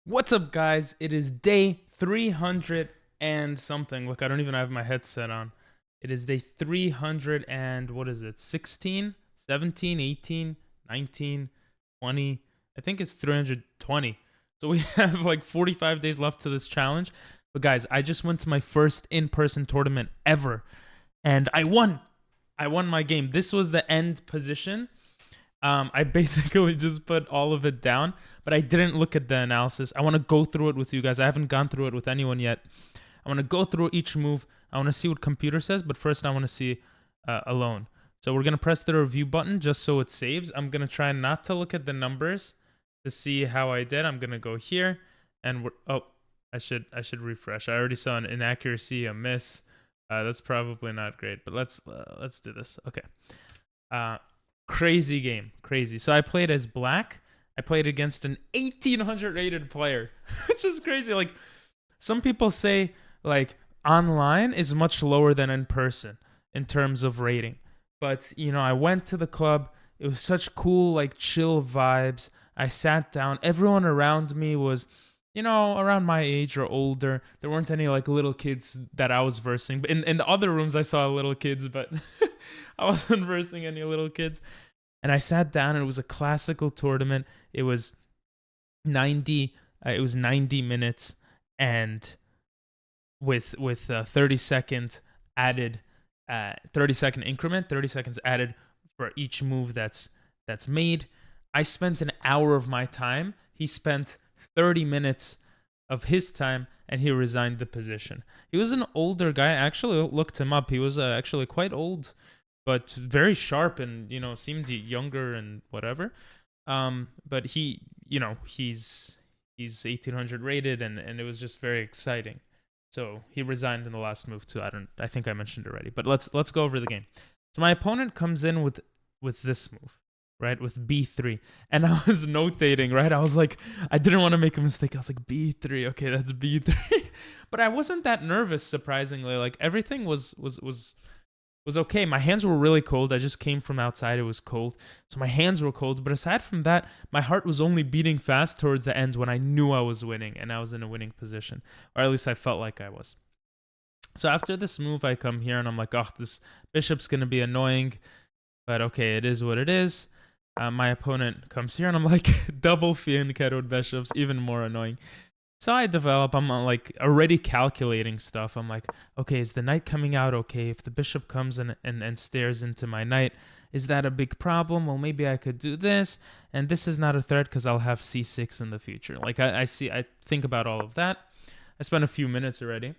What's up, guys? It is day 300 and something. Look, I don't even have my headset on. It is day 300 and what is it? 16, 17, 18, 19, 20. I think it's 320. So we have like 45 days left to this challenge. But guys, I just went to my first in-person tournament ever and I won. I won my game. This was the end position. I basically just put all of it down, but I didn't look at the analysis. I want to go through it with you guys. I haven't gone through it with anyone yet. I want to go through each move. I want to see what computer says, but first I want to see alone. So we're going to press the review button just so it saves. I'm going to try not to look at the numbers to see how I did. I'm going to go here and I should refresh. I already saw an inaccuracy, a miss. That's probably not great, but let's do this. Okay. Crazy game, crazy. So I played as black. I played against an 1800 rated player, which is crazy. Like, some people say like online is much lower than in person in terms of rating. But, you know, I went to the club. It was such cool, like, chill vibes. I sat down. Everyone around me was, you know, around my age or older. There weren't any like little kids that I was versing. But in the other rooms I saw little kids, but I wasn't versing any little kids. And I sat down and it was a classical tournament. It was 90 minutes and with 30-second added 30-second increment, 30 seconds added for each move that's made. I spent an hour of my time. He spent 30 minutes of his time and he resigned the position. He was an older guy. I actually looked him up. He was actually quite old, but very sharp and, you know, seemed younger and whatever. But he, you know, he's 1800 rated and it was just very exciting. So he resigned in the last move too. I think I mentioned it already, but let's go over the game. So my opponent comes in with this move, right? With B3. And I was notating, right? I was like, I didn't want to make a mistake. I was like, B3. Okay, that's B3. But I wasn't that nervous, surprisingly. Like, everything was okay. My hands were really cold. I just came from outside. It was cold. So my hands were cold. But aside from that, my heart was only beating fast towards the end when I knew I was winning and I was in a winning position. Or at least I felt like I was. So after this move, I come here and I'm like, oh, this bishop's going to be annoying. But okay, it is what it is. My opponent comes here and I'm like, double fianchettoed bishops, even more annoying. So I develop, I'm like already calculating stuff. I'm like, okay, is the knight coming out okay? If the bishop comes and stares into my knight, is that a big problem? Well, maybe I could do this. And this is not a threat because I'll have c6 in the future. Like, I think about all of that. I spent a few minutes already.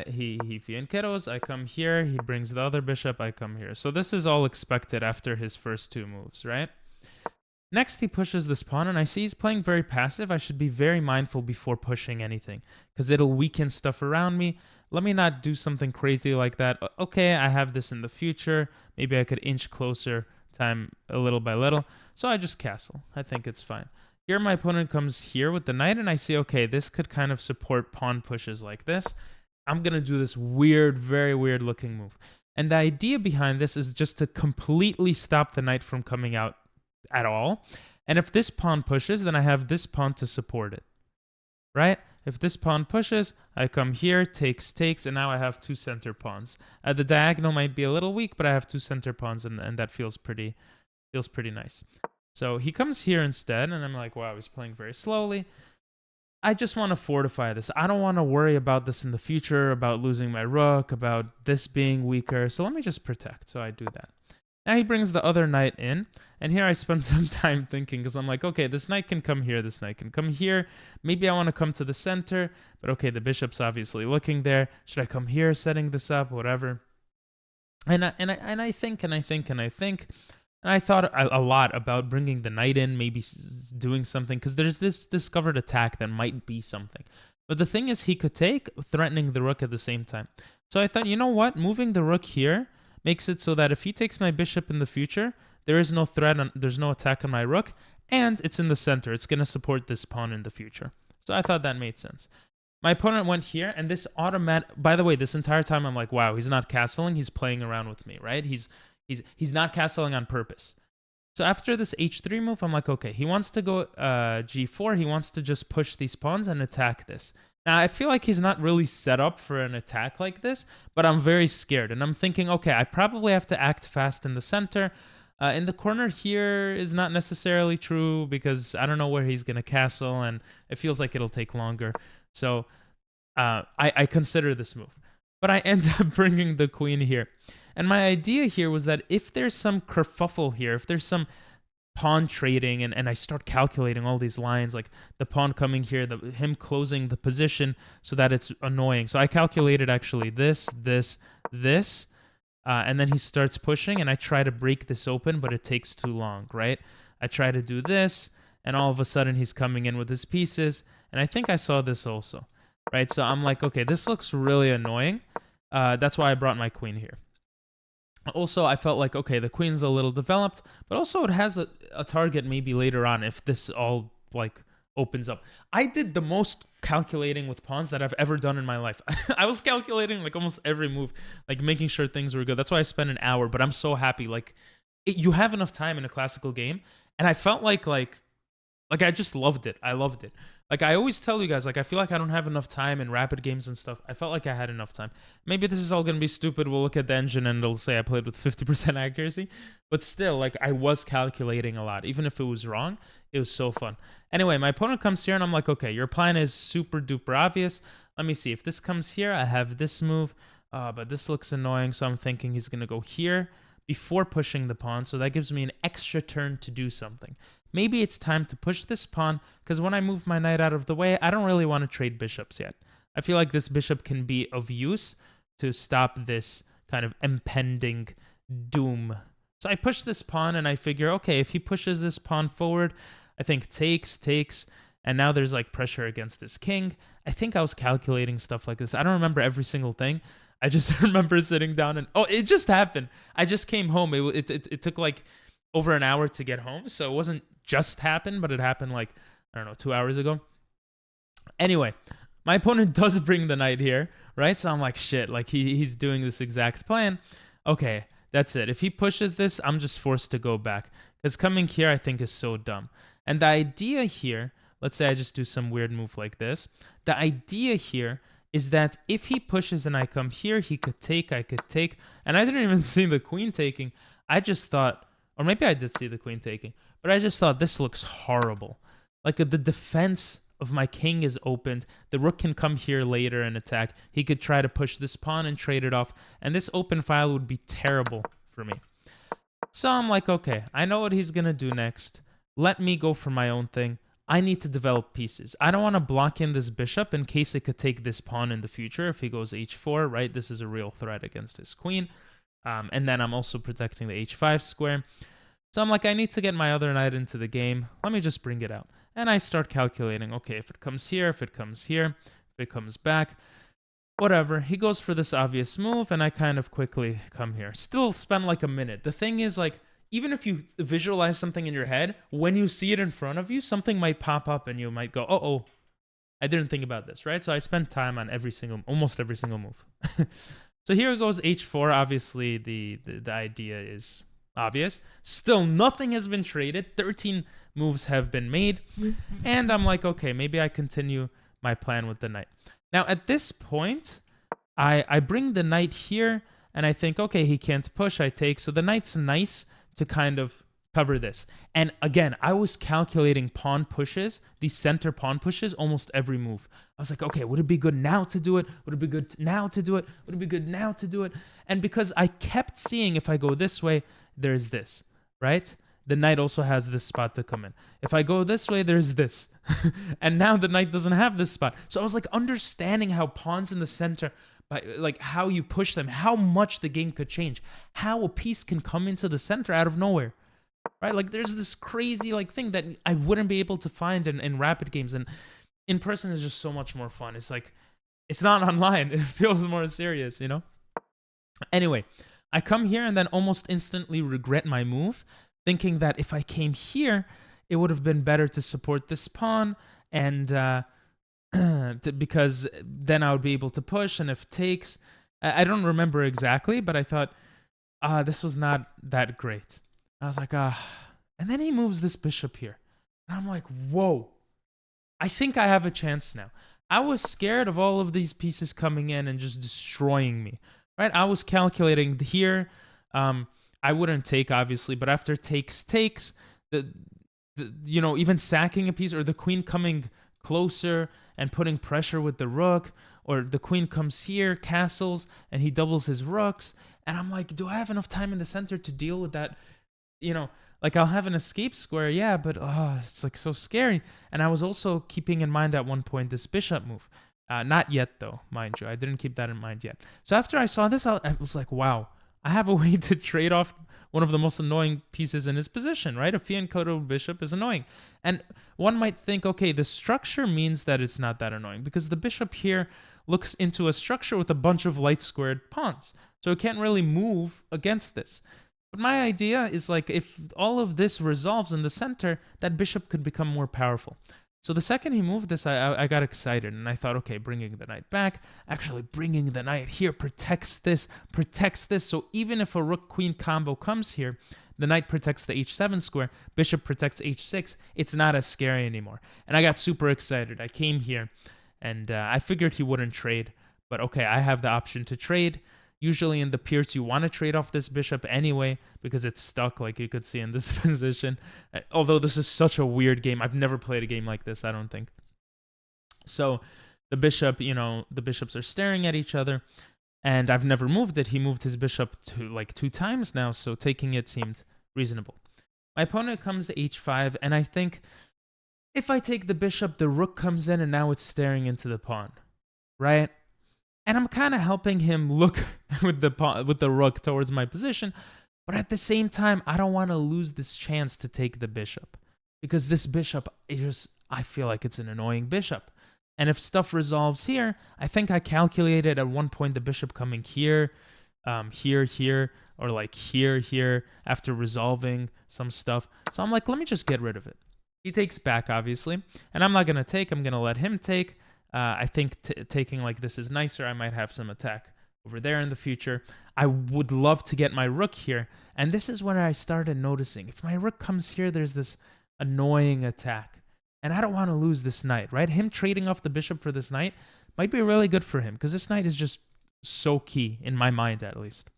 He fianchettos, I come here. He brings the other bishop, I come here. So this is all expected after his first two moves, right? Next, he pushes this pawn, and I see he's playing very passive. I should be very mindful before pushing anything, because it'll weaken stuff around me. Let me not do something crazy like that. Okay, I have this in the future. Maybe I could inch closer time a little by little. So I just castle. I think it's fine. Here, my opponent comes here with the knight, and I see, okay, this could kind of support pawn pushes like this. I'm going to do this weird, very weird looking move. And the idea behind this is just to completely stop the knight from coming out at all. And if this pawn pushes, then I have this pawn to support it, right? If this pawn pushes, I come here, takes, and now I have two center pawns. The diagonal might be a little weak, but I have two center pawns, and that feels pretty nice. So he comes here instead, and I'm like, wow, he's playing very slowly. I just want to fortify this. I don't want to worry about this in the future, about losing my rook, about this being weaker. So let me just protect. So I do that. Now he brings the other knight in, and here I spend some time thinking, because I'm like, okay, this knight can come here, this knight can come here. Maybe I want to come to the center, but okay, the bishop's obviously looking there. Should I come here, setting this up, whatever? And I think, and I thought a lot about bringing the knight in, maybe doing something, because there's this discovered attack that might be something. But the thing is, he could take, threatening the rook at the same time. So I thought, you know what, moving the rook here makes it so that if he takes my bishop in the future, there is no threat, there's no attack on my rook, and it's in the center. It's going to support this pawn in the future. So I thought that made sense. My opponent went here, and this by the way, this entire time I'm like, wow, he's not castling, he's playing around with me, right? He's not castling on purpose. So after this h3 move, I'm like, okay, he wants to go g4. He wants to just push these pawns and attack this. Now, I feel like he's not really set up for an attack like this, but I'm very scared. And I'm thinking, okay, I probably have to act fast in the center. In the corner here is not necessarily true because I don't know where he's going to castle, and it feels like it'll take longer. So I consider this move. But I end up bringing the queen here. And my idea here was that if there's some kerfuffle here, if there's some pawn trading, and I start calculating all these lines, like the pawn coming here, him closing the position so that it's annoying. So I calculated actually this, and then he starts pushing, and I try to break this open, but it takes too long, right? I try to do this, and all of a sudden he's coming in with his pieces, and I think I saw this also, right? So I'm like, okay, this looks really annoying. That's why I brought my queen here. Also, I felt like, okay, the queen's a little developed, but also it has a target maybe later on if this all, like, opens up. I did the most calculating with pawns that I've ever done in my life. I was calculating, like, almost every move, like, making sure things were good. That's why I spent an hour, but I'm so happy. Like, you have enough time in a classical game, and I felt like I just loved it. I loved it. Like, I always tell you guys, like, I feel like I don't have enough time in rapid games and stuff. I felt like I had enough time. Maybe this is all going to be stupid. We'll look at the engine and it'll say I played with 50% accuracy. But still, like, I was calculating a lot. Even if it was wrong, it was so fun. Anyway, my opponent comes here and I'm like, okay, your plan is super duper obvious. Let me see. If this comes here, I have this move. But this looks annoying, so I'm thinking he's going to go here before pushing the pawn. So that gives me an extra turn to do something. Maybe it's time to push this pawn, because when I move my knight out of the way, I don't really want to trade bishops yet. I feel like this bishop can be of use to stop this kind of impending doom. So I push this pawn, and I figure, okay, if he pushes this pawn forward, I think takes, and now there's like pressure against this king. I think I was calculating stuff like this. I don't remember every single thing. I just remember sitting down and, oh, it just happened. I just came home. It took like over an hour to get home, so it wasn't just happened, but it happened like, I don't know, 2 hours ago. Anyway, my opponent does bring the knight here, right? So I'm like, shit, like he's doing this exact plan. Okay, that's it. If he pushes this, I'm just forced to go back, because coming here I think is so dumb. And the idea here, let's say I just do some weird move like this. The idea here is that if he pushes and I come here, he could take, I could take. And I didn't even see the queen taking. I just thought, or maybe I did see the queen taking, but I just thought this looks horrible. Like the defense of my king is opened. The rook can come here later and attack. He could try to push this pawn and trade it off. And this open file would be terrible for me. So I'm like, okay, I know what he's going to do next. Let me go for my own thing. I need to develop pieces. I don't want to block in this bishop in case it could take this pawn in the future if he goes h4, right? This is a real threat against his queen. And then I'm also protecting the h5 square. So I'm like, I need to get my other knight into the game. Let me just bring it out. And I start calculating, okay, if it comes here, if it comes here, if it comes back, whatever. He goes for this obvious move, and I kind of quickly come here. Still spend like a minute. The thing is, like, even if you visualize something in your head, when you see it in front of you, something might pop up and you might go, oh, I didn't think about this, right? So I spent time on almost every single move. So here goes h4. Obviously, the idea is obvious. Still, nothing has been traded. 13 moves have been made. And I'm like, okay, maybe I continue my plan with the knight. Now, at this point, I bring the knight here, and I think, okay, he can't push, I take. So the knight's nice to kind of cover this. And again, I was calculating pawn pushes, these center pawn pushes, almost every move. I was like, okay, would it be good now to do it? Would it be good now to do it? Would it be good now to do it? And because I kept seeing if I go this way, there's this, right? The knight also has this spot to come in. If I go this way, there's this. And now the knight doesn't have this spot. So I was like understanding how pawns in the center, like how you push them, how much the game could change, how a piece can come into the center out of nowhere, right? Like there's this crazy like thing that I wouldn't be able to find in rapid games, and in person is just so much more fun. It's like, it's not online. It feels more serious, you know? Anyway, I come here and then almost instantly regret my move, thinking that if I came here, it would have been better to support this pawn, and because then I would be able to push, and if takes, I don't remember exactly, but I thought, this was not that great. I was like, And then he moves this bishop here. And I'm like, whoa, I think I have a chance now. I was scared of all of these pieces coming in and just destroying me, right? I was calculating here. I wouldn't take, obviously, but after takes, even sacking a piece or the queen coming closer and putting pressure with the rook, or the queen comes here, castles, and he doubles his rooks. And I'm like, do I have enough time in the center to deal with that? Like I'll have an escape square, yeah, but it's like so scary. And I was also keeping in mind at one point this bishop move. Not yet, though, mind you. I didn't keep that in mind yet. So after I saw this, I was like, wow, I have a way to trade off one of the most annoying pieces in his position, right? A fianchetto bishop is annoying. And one might think, okay, the structure means that it's not that annoying because the bishop here looks into a structure with a bunch of light squared pawns. So it can't really move against this. But my idea is like if all of this resolves in the center, that bishop could become more powerful. So the second he moved this, I got excited and I thought, okay, bringing the knight back, actually bringing the knight here protects this. So even if a rook-queen combo comes here, the knight protects the h7 square, bishop protects h6, it's not as scary anymore. And I got super excited. I came here and I figured he wouldn't trade, but okay, I have the option to trade. Usually in the Pierce, you want to trade off this bishop anyway because it's stuck, like you could see in this position. Although this is such a weird game. I've never played a game like this, I don't think. So the bishop, the bishops are staring at each other, and I've never moved it. He moved his bishop to like 2 times now, so taking it seemed reasonable. My opponent comes to h5, and I think if I take the bishop, the rook comes in, and now it's staring into the pawn, right? And I'm kind of helping him look with the rook towards my position. But at the same time, I don't want to lose this chance to take the bishop. Because this bishop, I feel like it's an annoying bishop. And if stuff resolves here, I think I calculated at one point the bishop coming here, here, or like here, after resolving some stuff. So I'm like, let me just get rid of it. He takes back, obviously. And I'm not going to take. I'm going to let him take. I think taking like this is nicer. I might have some attack over there in the future. I would love to get my rook here. And this is when I started noticing. If my rook comes here, there's this annoying attack. And I don't want to lose this knight, right? Him trading off the bishop for this knight might be really good for him because this knight is just so key, in my mind at least.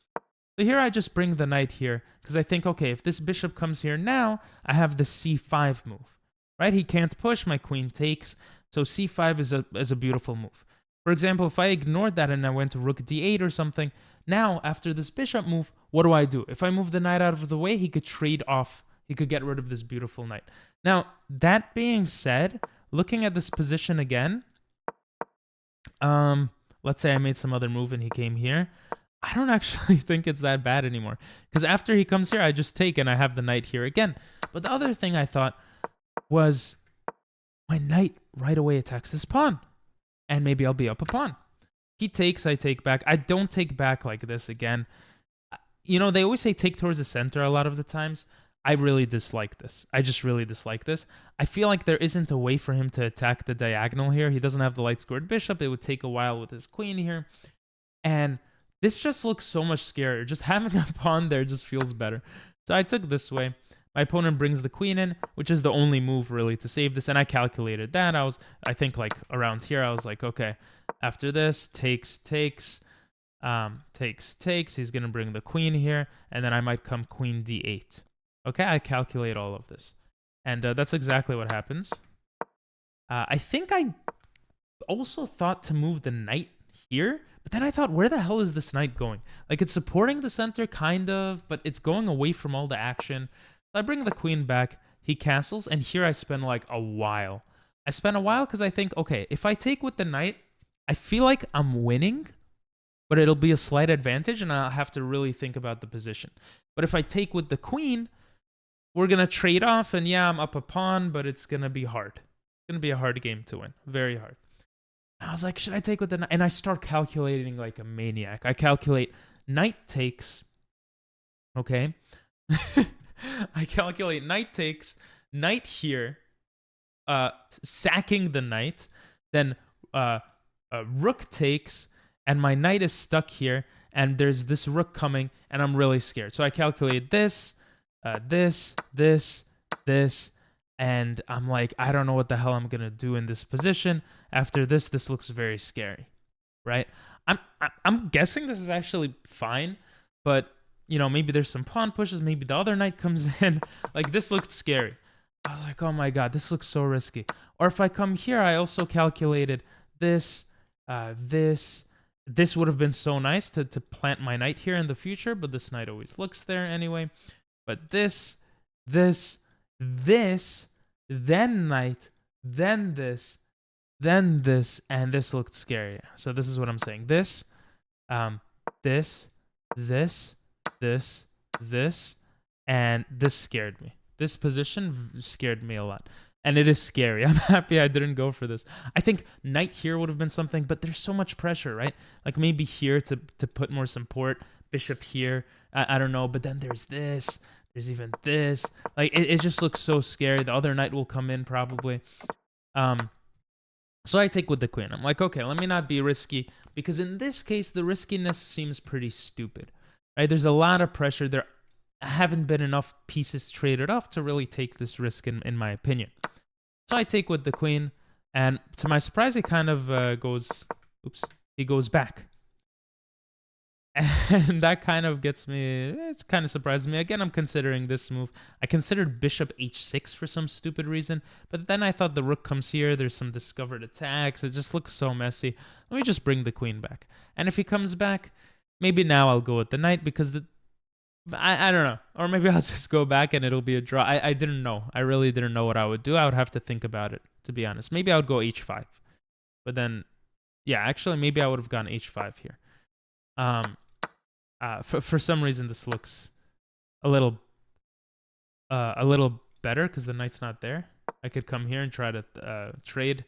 So here I just bring the knight here because I think, okay, if this bishop comes here now, I have the c5 move, right? He can't push. My queen takes. So c5 is a beautiful move. For example, if I ignored that and I went to rook d8 or something, now after this bishop move, what do? If I move the knight out of the way, he could trade off. He could get rid of this beautiful knight. Now, that being said, looking at this position again, let's say I made some other move and he came here. I don't actually think it's that bad anymore. Because after he comes here, I just take and I have the knight here again. But the other thing I thought was my knight right away attacks this pawn. And maybe I'll be up a pawn. He takes, I take back. I don't take back like this again. They always say take towards the center a lot of the times. I really dislike this. I just really dislike this. I feel like there isn't a way for him to attack the diagonal here. He doesn't have the light squared bishop. It would take a while with his queen here. And this just looks so much scarier. Just having a pawn there just feels better. So I took this way. My opponent brings the queen in, which is the only move really to save this. And I calculated that. I think like around here, I was like, okay, after this, takes. He's going to bring the queen here. And then I might come queen d8. Okay, I calculate all of this. And that's exactly what happens. I think I also thought to move the knight here. But then I thought, where the hell is this knight going? Like, it's supporting the center, kind of, but it's going away from all the action. I bring the queen back, he castles, and here I spend like a while. I spend a while because I think, okay, if I take with the knight, I feel like I'm winning, but it'll be a slight advantage, and I'll have to really think about the position. But if I take with the queen, we're going to trade off, and yeah, I'm up a pawn, but it's going to be hard. It's going to be a hard game to win. Very hard. And I was like, should I take with the knight? And I start calculating like a maniac. I calculate knight takes, okay? I calculate knight takes, knight here, sacking the knight, then rook takes, and my knight is stuck here, and there's this rook coming, and I'm really scared. So I calculate this, this, and I'm like, I don't know what the hell I'm gonna do in this position. After this looks very scary, right? I'm guessing this is actually fine, but you know, maybe there's some pawn pushes, maybe the other knight comes in. Like, this looked scary. I was like, oh my god, this looks so risky. Or if I come here, I also calculated this, this would have been so nice to plant my knight here in the future, but this knight always looks there anyway. But this, then knight, then this, and this looked scary. So this is what I'm saying. This, this, and this scared me. This position scared me a lot. And it is scary. I'm happy I didn't go for this. I think knight here would have been something, but there's so much pressure, right? Like maybe here to put more support. Bishop here. I don't know. But then there's this. There's even this. Like, it just looks so scary. The other knight will come in probably. So I take with the queen. I'm like, okay, let me not be risky. Because in this case, the riskiness seems pretty stupid. Right? There's a lot of pressure. There haven't been enough pieces traded off to really take this risk, in my opinion. So I take with the queen, and to my surprise, he kind of he goes back. And that kind of gets me, it's kind of surprised me. Again, I'm considering this move. I considered bishop h6 for some stupid reason, but then I thought the rook comes here, there's some discovered attacks, it just looks so messy. Let me just bring the queen back. And if he comes back, maybe now I'll go with the knight, because I don't know. Or maybe I'll just go back and it'll be a draw. I didn't know. I really didn't know what I would do. I would have to think about it, to be honest. Maybe I would go h5. But then, yeah, actually, maybe I would have gone h5 here. For some reason, this looks a little better because the knight's not there. I could come here and try to trade,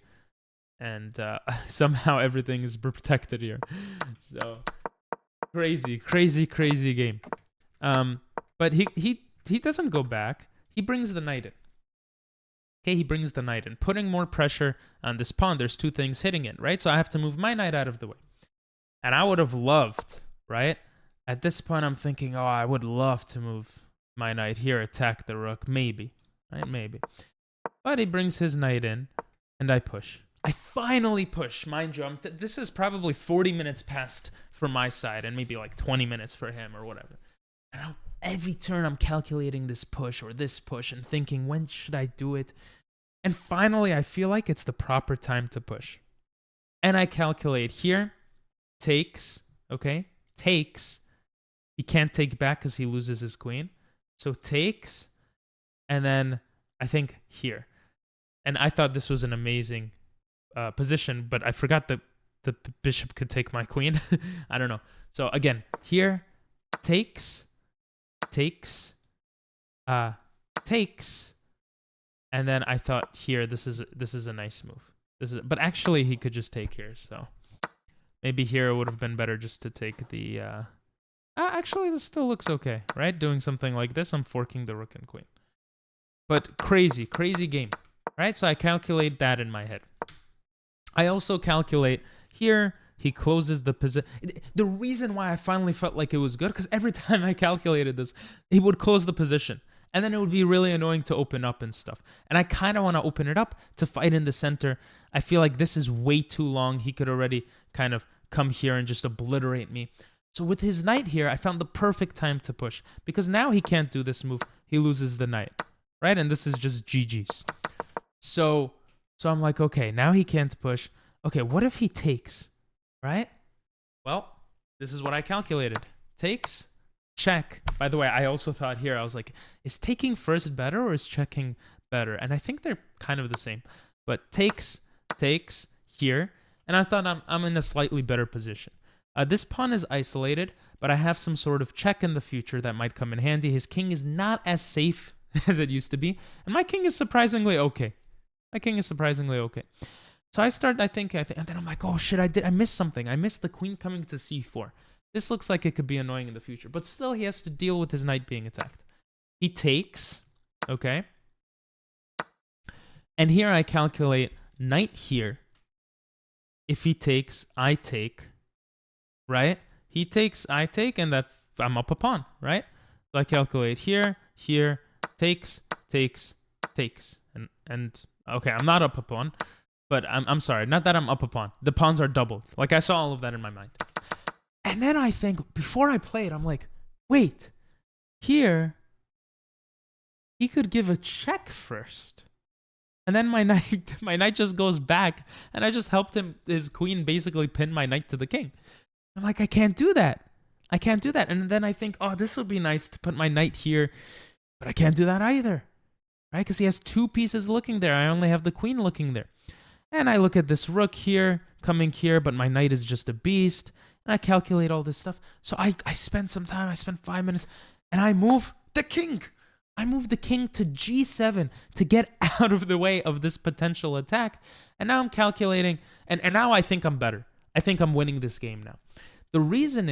and somehow everything is protected here. So crazy game. But he doesn't go back. He brings the knight in. Okay, he brings the knight in, putting more pressure on this pawn. There's two things hitting it, right? So I have to move my knight out of the way. And I would have loved, right? At this point, I'm thinking, oh, I would love to move my knight here, attack the rook, maybe, right? Maybe. But he brings his knight in, and I push. I finally push. Mind you, this is probably 40 minutes past for my side, and maybe like 20 minutes for him or whatever. And every turn, I'm calculating this push or this push and thinking, when should I do it? And finally, I feel like it's the proper time to push. And I calculate here, takes, okay? Takes. He can't take back because he loses his queen. So takes, and then I think here. And I thought this was an amazing position, but I forgot that the bishop could take my queen. I don't know. So again, here, takes, takes, and then I thought here, this is a nice move. But actually he could just take here, so maybe here it would have been better just to take the. Actually, this still looks okay, right? Doing something like this, I'm forking the rook and queen. But crazy game, right? So I calculate that in my head. I also calculate here, he closes the position. The reason why I finally felt like it was good, because every time I calculated this, he would close the position. And then it would be really annoying to open up and stuff. And I kind of want to open it up to fight in the center. I feel like this is way too long. He could already kind of come here and just obliterate me. So with his knight here, I found the perfect time to push. Because now he can't do this move. He loses the knight, right? And this is just GG's. So I'm like, okay, now he can't push. Okay, what if he takes, right? Well, this is what I calculated. Takes, check. By the way, I also thought here, I was like, is taking first better or is checking better? And I think they're kind of the same. But takes here. And I thought I'm in a slightly better position. This pawn is isolated, but I have some sort of check in the future that might come in handy. His king is not as safe as it used to be. And my king is surprisingly okay. So I think, and then I'm like, oh shit, I missed something. I missed the queen coming to c4. This looks like it could be annoying in the future, but still he has to deal with his knight being attacked. He takes, okay? And here I calculate knight here. If he takes, I take, right? He takes, I take, and I'm up a pawn, right? So I calculate here, here, takes, takes, takes. And okay, I'm not up a pawn, but I'm sorry, not that I'm up a pawn. The pawns are doubled. Like, I saw all of that in my mind. And then I think, before I play it, I'm like, wait, here, he could give a check first. And then my knight just goes back, and I just helped his queen basically pin my knight to the king. I'm like, I can't do that. I can't do that. And then I think, oh, this would be nice to put my knight here, but I can't do that either, right? Because he has 2 pieces looking there. I only have the queen looking there. And I look at this rook here, coming here, but my knight is just a beast. And I calculate all this stuff. So I spend some time, I spend 5 minutes, and I move the king. I move the king to g7 to get out of the way of this potential attack. And now I'm calculating, and now I think I'm better. I think I'm winning this game now. The reason,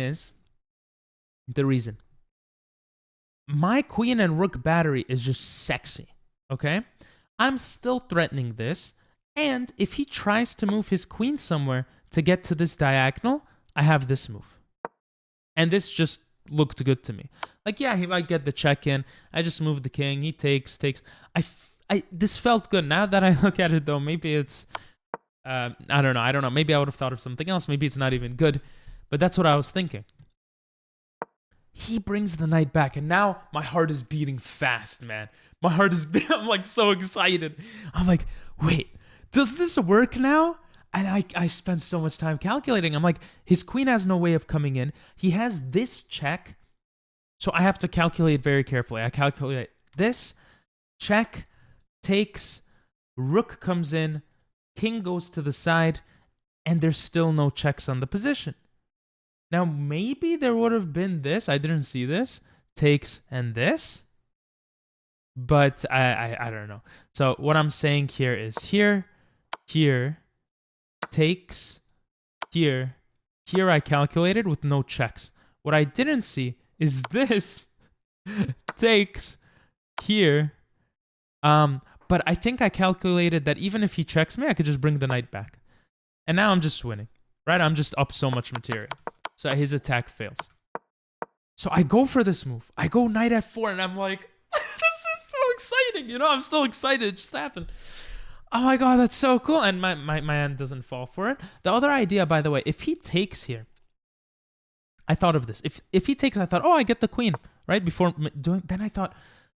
my queen and rook battery is just sexy, okay? I'm still threatening this, and if he tries to move his queen somewhere to get to this diagonal, I have this move. And this just looked good to me. Like, yeah, he might get the check in. I just moved the king. He takes. This felt good. Now that I look at it, though, maybe it's, I don't know. Maybe I would have thought of something else. Maybe it's not even good. But that's what I was thinking. He brings the knight back, and now my heart is beating fast, man. My heart is beating. I'm like so excited. I'm like, wait, does this work now? And I spent so much time calculating. I'm like, his queen has no way of coming in. He has this check. So I have to calculate very carefully. I calculate this, check, takes, rook comes in, king goes to the side, and there's still no checks on the position. Now, maybe there would have been this. I didn't see this. Takes and this. But I don't know. So what I'm saying here is here, takes, here I calculated with no checks. What I didn't see is this takes here. But I think I calculated that even if he checks me, I could just bring the knight back. And now I'm just winning, right? I'm just up so much material. So his attack fails. So I go for this move. I go knight f4, and I'm like, this is so exciting. You know, I'm still excited. It just happened. Oh my god, that's so cool. And my hand doesn't fall for it. The other idea, by the way, if he takes here, I thought of this. If he takes, I thought, oh, I get the queen, right? Before doing, then I thought,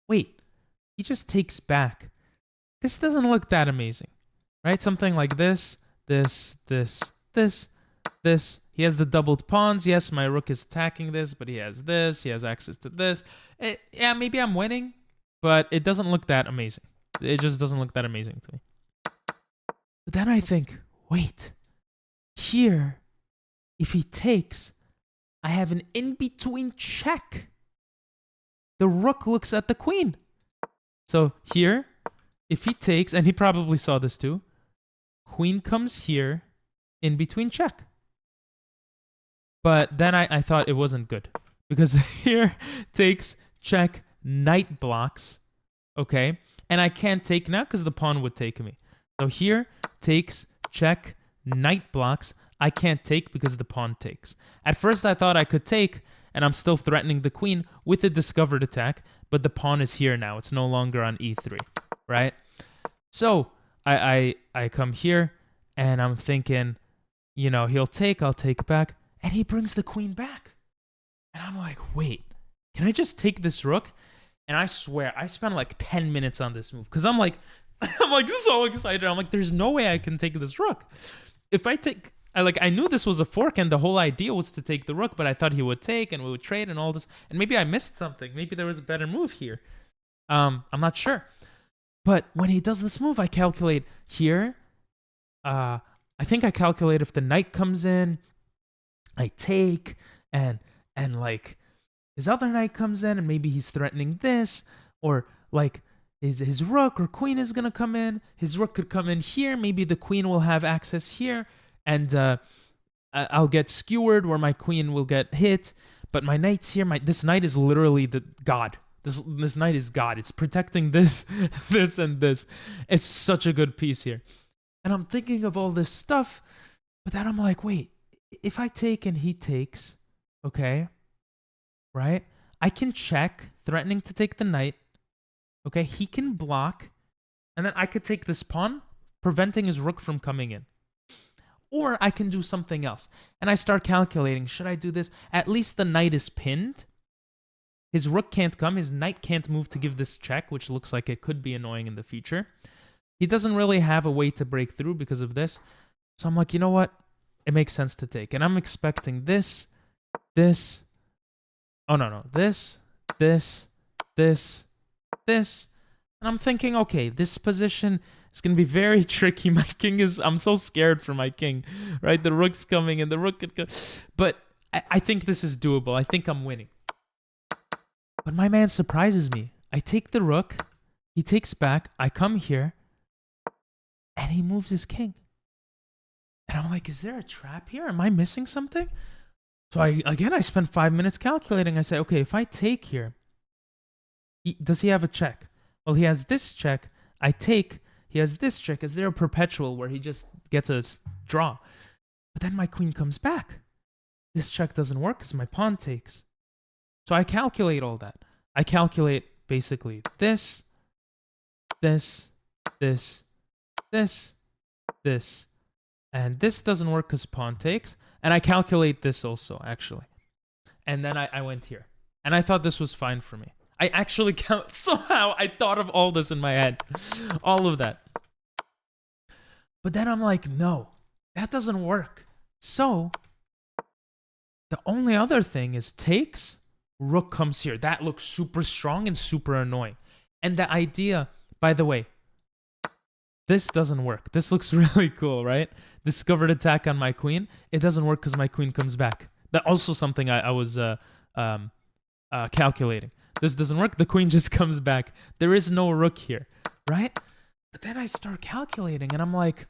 wait, he just takes back. This doesn't look that amazing, right? Something like this. He has the doubled pawns. Yes, my rook is attacking this, but he has this. He has access to this. Yeah, maybe I'm winning, but it doesn't look that amazing. It just doesn't look that amazing to me. But then I think, wait, here, if he takes, I have an in-between check. The rook looks at the queen. So here, if he takes, and he probably saw this too, queen comes here, in-between check. But then I thought it wasn't good. Because here, takes, check, knight blocks, okay? And I can't take now because the pawn would take me. So here, takes, check, knight blocks. I can't take because the pawn takes. At first, I thought I could take, and I'm still threatening the queen with a discovered attack, but the pawn is here now. It's no longer on e3, right? So I come here, and I'm thinking, you know, he'll take, I'll take back, and he brings the queen back. And I'm like, wait, can I just take this rook? And I swear, I spent like 10 minutes on this move because I'm like so excited. I'm like, there's no way I can take this rook. If I take, I knew this was a fork and the whole idea was to take the rook, but I thought he would take and we would trade and all this. And maybe I missed something. Maybe there was a better move here. I'm not sure. But when he does this move, I calculate here. I think I calculate if the knight comes in, I take, and like his other knight comes in, and maybe he's threatening this, or like his rook or queen is gonna come in. His rook could come in here. Maybe the queen will have access here, and I'll get skewered, where my queen will get hit. But my knight's here. This knight is literally the god. This knight is god. It's protecting this, this, and this. It's such a good piece here. And I'm thinking of all this stuff, but then I'm like, wait, if I take and he takes, okay, right? I can check threatening to take the knight. Okay, he can block, and then I could take this pawn, preventing his rook from coming in. Or I can do something else. And I start calculating, should I do this? At least the knight is pinned. His rook can't come. His knight can't move to give this check, which looks like it could be annoying in the future. He doesn't really have a way to break through because of this. So I'm like, you know what? It makes sense to take. And I'm expecting this. Oh, no. This. And I'm thinking, okay, this position is going to be very tricky. My king is... I'm so scared for my king, right? The rook's coming and the rook could go. But I think this is doable. I think I'm winning. But my man surprises me. I take the rook. He takes back. I come here. And he moves his king. And I'm like, is there a trap here? Am I missing something? So I spent 5 minutes calculating. I say, okay, if I take here, does he have a check? Well, he has this check. I take. He has this check. Is there a perpetual where he just gets a draw? But then my queen comes back. This check doesn't work because my pawn takes. So I calculate all that. I calculate basically this. And this doesn't work because pawn takes. And I calculate this also, actually. And then I went here. And I thought this was fine for me. I actually somehow I thought of all this in my head. All of that. But then I'm like, no, that doesn't work. So the only other thing is takes, rook comes here. That looks super strong and super annoying. And the idea, by the way, this doesn't work. This looks really cool, right? Discovered attack on my queen. It doesn't work because my queen comes back. That also something I was calculating. This doesn't work. The queen just comes back. There is no rook here, right? But then I start calculating, and I'm like,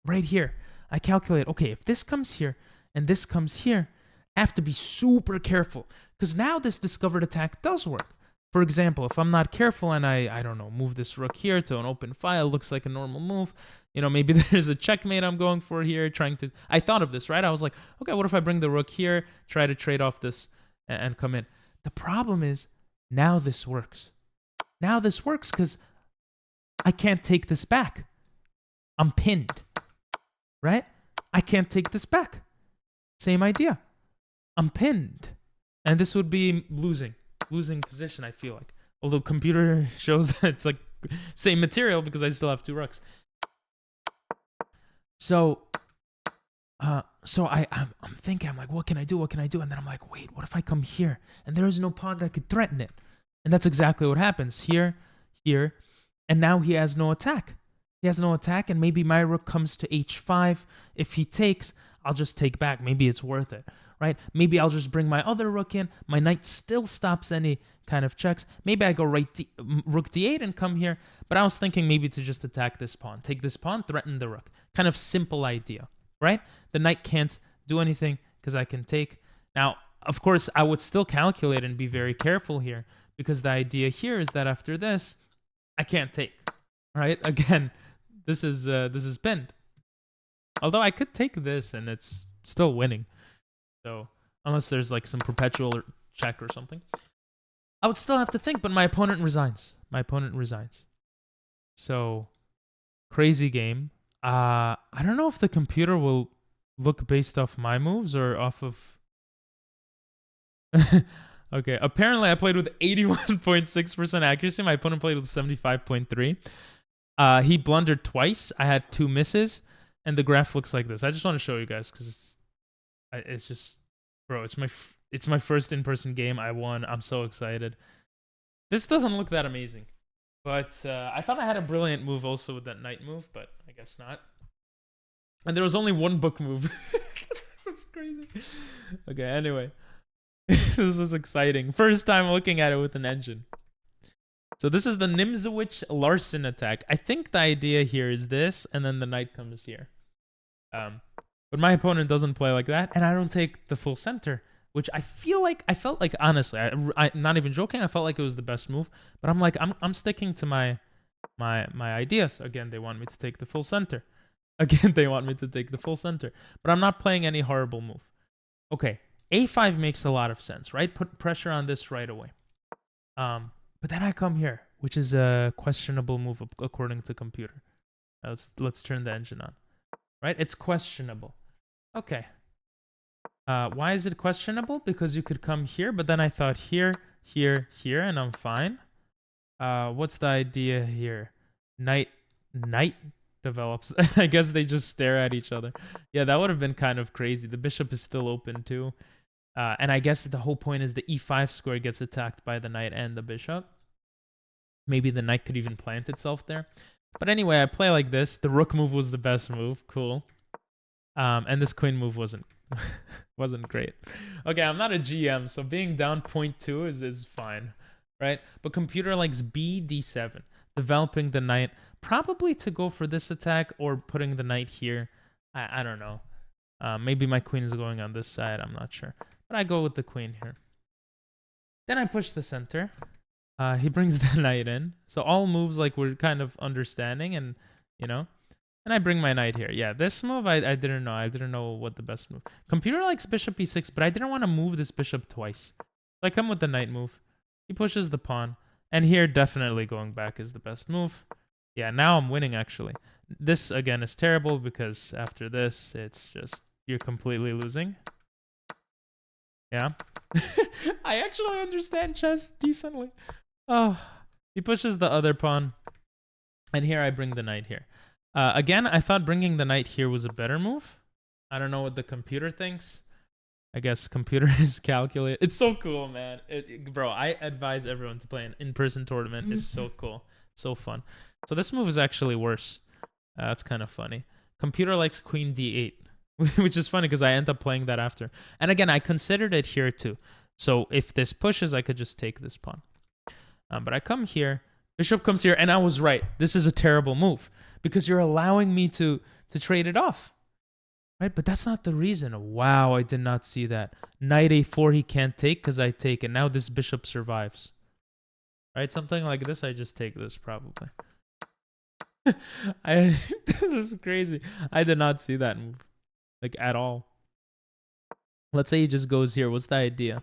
right here. I calculate, okay, if this comes here and this comes here, I have to be super careful because now this discovered attack does work. For example, if I'm not careful and I don't know, move this rook here to an open file, looks like a normal move. You know, maybe there's a checkmate I'm going for here, I thought of this, right? I was like, okay, what if I bring the rook here, try to trade off this and come in? The problem is, now this works. Now this works because I can't take this back. I'm pinned, right? I can't take this back. Same idea. I'm pinned. And this would be losing position, I feel like. Although computer shows that it's like same material because I still have two rooks. So I'm thinking, I'm like, what can I do? And then I'm like, wait, what if I come here? And there is no pawn that could threaten it. And that's exactly what happens. Here, and now he has no attack. And maybe my rook comes to h5. If he takes, I'll just take back. Maybe it's worth it, right? Maybe I'll just bring my other rook in. My knight still stops any kind of checks. Maybe I go rook d8 and come here. But I was thinking maybe to just attack this pawn. Take this pawn, threaten the rook. Kind of simple idea, right? The knight can't do anything because I can take. Now, of course, I would still calculate and be very careful here because the idea here is that after this, I can't take, right? Again, this is pinned. Although I could take this and it's still winning. So unless there's like some perpetual check or something, I would still have to think, but my opponent resigns. So crazy game. I don't know if the computer will look based off my moves or off of... Okay, apparently I played with 81.6% accuracy. My opponent played with 75.3. He blundered twice. I had 2 misses, and the graph looks like this. I just want to show you guys because it's just, bro, it's my first in-person game. I won. I'm so excited. This doesn't look that amazing, but I thought I had a brilliant move also with that knight move, but I guess not. And there was only one book move. That's crazy. Okay, anyway. This is exciting. First time looking at it with an engine. So this is the Nimzowitsch-Larsen attack. I think the idea here is this, and then the knight comes here. But my opponent doesn't play like that, and I don't take the full center, which I felt like, honestly, I'm not even joking, I felt like it was the best move. But I'm like, I'm sticking to my ideas. Again, they want me to take the full center. But I'm not playing any horrible move. Okay. A5 makes a lot of sense, right? Put pressure on this right away. But then I come here, which is a questionable move according to computer. Let's turn the engine on. Right? It's questionable. Okay. Why is it questionable? Because you could come here, but then I thought here, here, here, and I'm fine. What's the idea here? Knight develops. I guess they just stare at each other. Yeah, that would have been kind of crazy. The bishop is still open too. And I guess the whole point is the e5 square gets attacked by the knight and the bishop. Maybe the knight could even plant itself there. But anyway, I play like this. The rook move was the best move. Cool. And this queen move wasn't great. Okay, I'm not a GM, so being down 0.2 is fine, right? But computer likes b d7, developing the knight, probably to go for this attack or putting the knight here. I don't know. Maybe my queen is going on this side. I'm not sure. But I go with the queen here. Then I push the center. He brings the knight in. So all moves like we're kind of understanding and, you know. And I bring my knight here. Yeah, this move, I didn't know. I didn't know what the best move. Computer likes bishop e6, but I didn't want to move this bishop twice. So I come with the knight move. He pushes the pawn. And here, definitely going back is the best move. Yeah, now I'm winning, actually. This, again, is terrible because after this, it's just, you're completely losing. Yeah. I actually understand chess decently. Oh, he pushes the other pawn. And here I bring the knight here. Again, I thought bringing the knight here was a better move. I don't know what the computer thinks. I guess computer is calculate. It's so cool, man. Bro, I advise everyone to play an in-person tournament. It's so cool. So fun. So this move is actually worse. That's kind of funny. Computer likes queen d8, which is funny because I end up playing that after. And again, I considered it here too. So if this pushes, I could just take this pawn. But I come here. Bishop comes here, and I was right. This is a terrible move. Because you're allowing me to trade it off. Right? But that's not the reason. Wow, I did not see that. Knight a4 he can't take because I take it. Now this bishop survives. Right? Something like this, I just take this probably. This is crazy. I did not see that move. Like at all. Let's say he just goes here. What's the idea?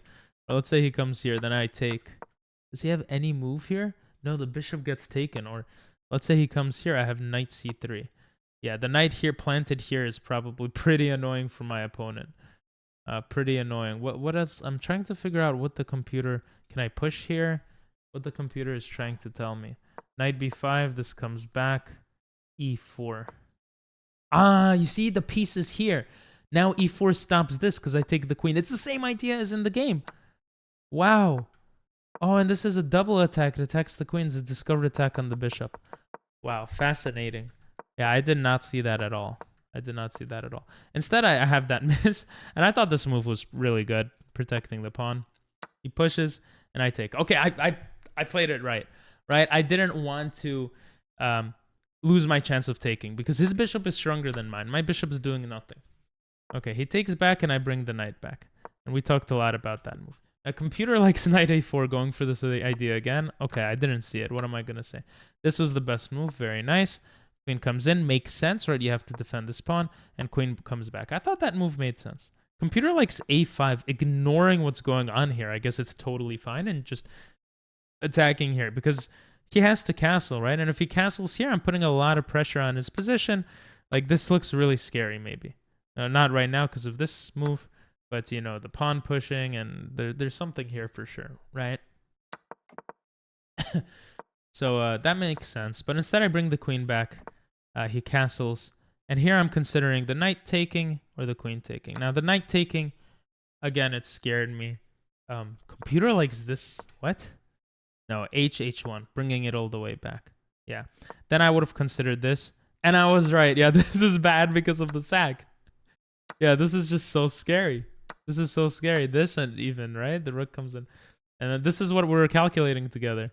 Or let's say he comes here, then I take. Does he have any move here? No, the bishop gets taken. Or let's say he comes here, I have knight c3. Yeah, the knight here planted here is probably pretty annoying for my opponent. Pretty annoying. What else? I'm trying to figure out what the computer... Can I push here? What the computer is trying to tell me. Knight b5, this comes back. e4. Ah, you see the pieces here. Now e4 stops this because I take the queen. It's the same idea as in the game. Wow. Oh, and this is a double attack. It attacks the queen. It's a discovered attack on the bishop. Wow, fascinating. Yeah, I did not see that at all. I did not see that at all. Instead, I have that miss, and I thought this move was really good, protecting the pawn. He pushes, and I take. Okay, I played it right, right? I didn't want to lose my chance of taking, because his bishop is stronger than mine. My bishop is doing nothing. Okay, he takes back, and I bring the knight back. And we talked a lot about that move. A computer likes knight a4, going for this idea again. Okay, I didn't see it. What am I going to say? This was the best move. Very nice. Queen comes in. Makes sense, right? You have to defend this pawn. And queen comes back. I thought that move made sense. Computer likes a5, ignoring what's going on here. I guess it's totally fine. And just attacking here. Because he has to castle, right? And if he castles here, I'm putting a lot of pressure on his position. Like, this looks really scary, maybe. Not right now because of this move. But, you know, the pawn pushing, and there's something here for sure, right? So that makes sense. But instead I bring the queen back. He castles. And here I'm considering the knight taking or the queen taking. Now, the knight taking, again, it scared me. Computer likes this. What? No, h1, bringing it all the way back. Yeah. Then I would have considered this. And I was right. Yeah, this is bad because of the sack. Yeah, this is just so scary. This is so scary. This and even, right? The rook comes in. And then this is what we're calculating together.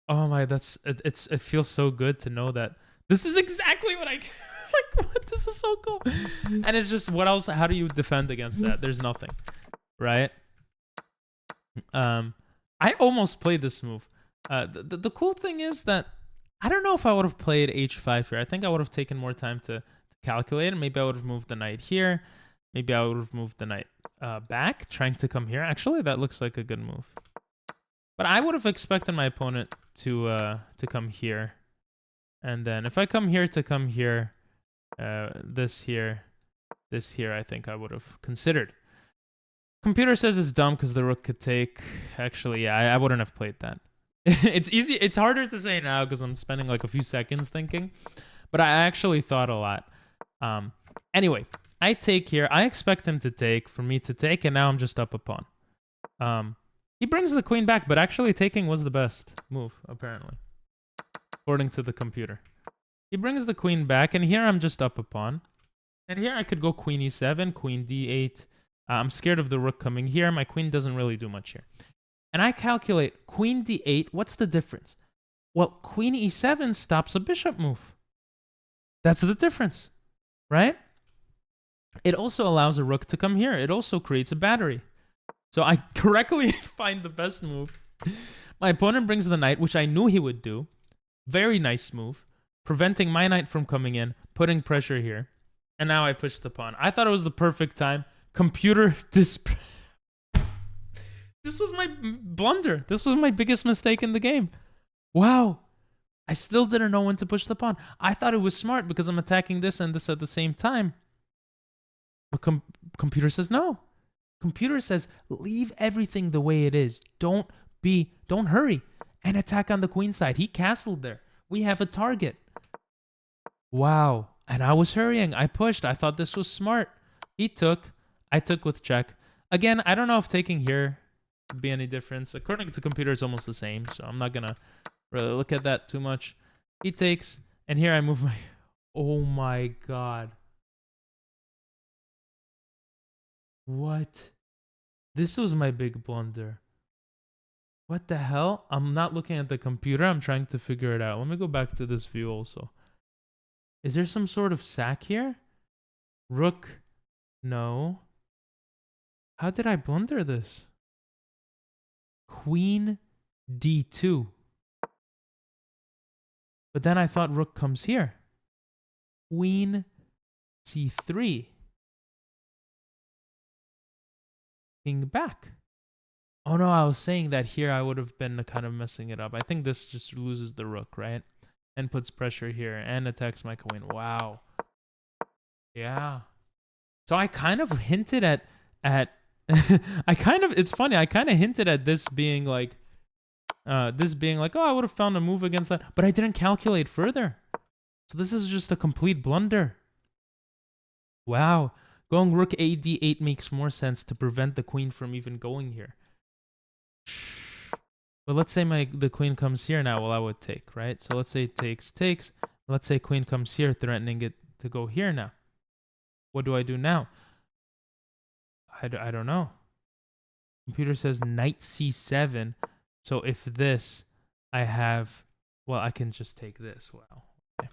Oh my, it feels so good to know that this is exactly what I like. What? This is so cool. And it's just, what else? How do you defend against that? There's nothing, right? I almost played this move. The cool thing is that I don't know if I would have played h5 here. I think I would have taken more time to calculate, and maybe I would have moved the knight here. Maybe I would have moved the knight back, trying to come here. Actually, that looks like a good move. But I would have expected my opponent to come here. And then if I come here to come here, this here, I think I would have considered. Computer says it's dumb because the rook could take. Actually, yeah, I wouldn't have played that. It's easy. It's harder to say now because I'm spending like a few seconds thinking. But I actually thought a lot. Anyway, I take here. I expect him to take, for me to take, and now I'm just up a pawn. He brings the queen back, but actually taking was the best move, apparently. According to the computer. He brings the queen back, and here I'm just up a pawn. And here I could go queen e7, queen d8. I'm scared of the rook coming here. My queen doesn't really do much here. And I calculate queen d8. What's the difference? Well, queen e7 stops a bishop move. That's the difference, right? It also allows a rook to come here. It also creates a battery. So I correctly find the best move. My opponent brings the knight, which I knew he would do. Very nice move. Preventing my knight from coming in, putting pressure here. And now I push the pawn. I thought it was the perfect time. Computer This was my blunder. This was my biggest mistake in the game. Wow. I still didn't know when to push the pawn. I thought it was smart because I'm attacking this and this at the same time. But computer says no. Computer says leave everything the way it is. Don't hurry and attack on the queen side. He castled there. We have a target. Wow. And I was hurrying. I pushed. I thought this was smart. He took. I took with check. Again, I don't know if taking here would be any difference. According to computer, it's almost the same. So I'm not going to really look at that too much. He takes. And here I move my... Oh my God. What? This was my big blunder. What the hell? I'm not looking at the computer. I'm trying to figure it out. Let me go back to this view also. Is there some sort of sack here? Rook. No. How did I blunder this? Queen d2. But then I thought rook comes here. Queen c3. King back. Oh no, I was saying that here I would have been kind of messing it up. I think this just loses the rook, right? And puts pressure here and attacks my queen. Wow. Yeah. So I kind of hinted at it's funny, I kind of hinted at this being like oh, I would have found a move against that, but I didn't calculate further. So this is just a complete blunder. Wow. Going rook a d8 makes more sense to prevent the queen from even going here. But let's say the queen comes here now. Well, I would take, right? So let's say it takes. Let's say queen comes here, threatening it to go here now. What do I do now? I don't know. Computer says knight c7. So if this, I have... Well, I can just take this. Wow. Okay.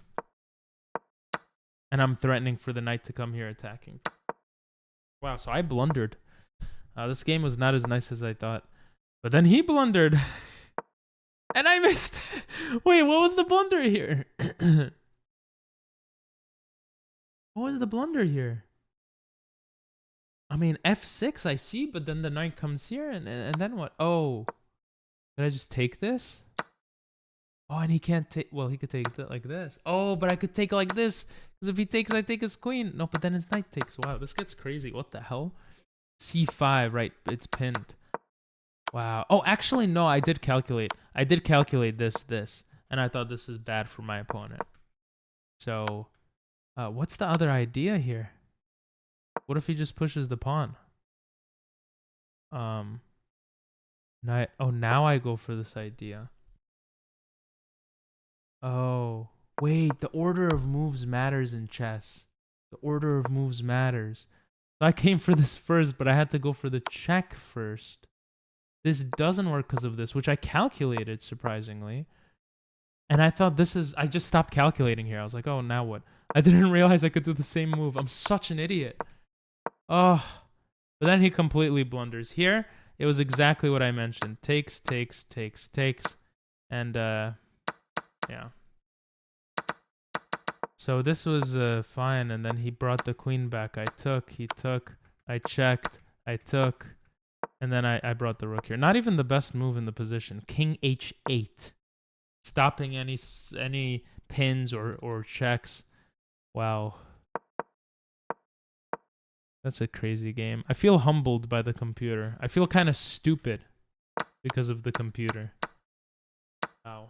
And I'm threatening for the knight to come here attacking. Wow, so I blundered. This game was not as nice as I thought. But then he blundered. And I missed. Wait, what was the blunder here? What was the blunder here? I mean, f6 I see, but then the knight comes here, and then what? Oh. Did I just take this? Oh, and he can't take... Well, he could take it like this. Oh, but I could take like this. Because if he takes, I take his queen. No, but then his knight takes. Wow, this gets crazy. What the hell? c5, right. It's pinned. Wow. Oh, actually, no, I did calculate. I did calculate this. And I thought this is bad for my opponent. So, what's the other idea here? What if he just pushes the pawn? Now I go for this idea. Oh, wait, the order of moves matters in chess. The order of moves matters. So I came for this first, but I had to go for the check first. This doesn't work because of this, which I calculated, surprisingly. And I thought I just stopped calculating here. I was like, oh, now what? I didn't realize I could do the same move. I'm such an idiot. Oh, but then he completely blunders. Here, it was exactly what I mentioned. Takes. And, yeah. So this was fine, and then he brought the queen back. He took, I checked, I took. And then I brought the rook here. Not even the best move in the position. King h8. Stopping any pins or checks. Wow. That's a crazy game. I feel humbled by the computer. I feel kind of stupid because of the computer. Wow.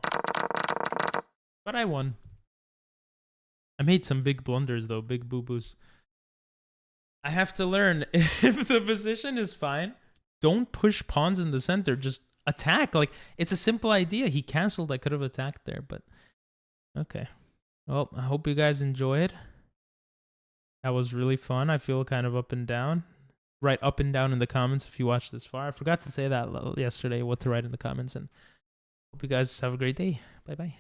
But I won. I made some big blunders though, big boo-boos. I have to learn, if the position is fine, don't push pawns in the center. Just attack. Like, it's a simple idea. He canceled. I could have attacked there, but okay. Well, I hope you guys enjoyed. That was really fun. I feel kind of up and down. Write up and down in the comments if you watched this far. I forgot to say that yesterday, what to write in the comments. And hope you guys have a great day. Bye-bye.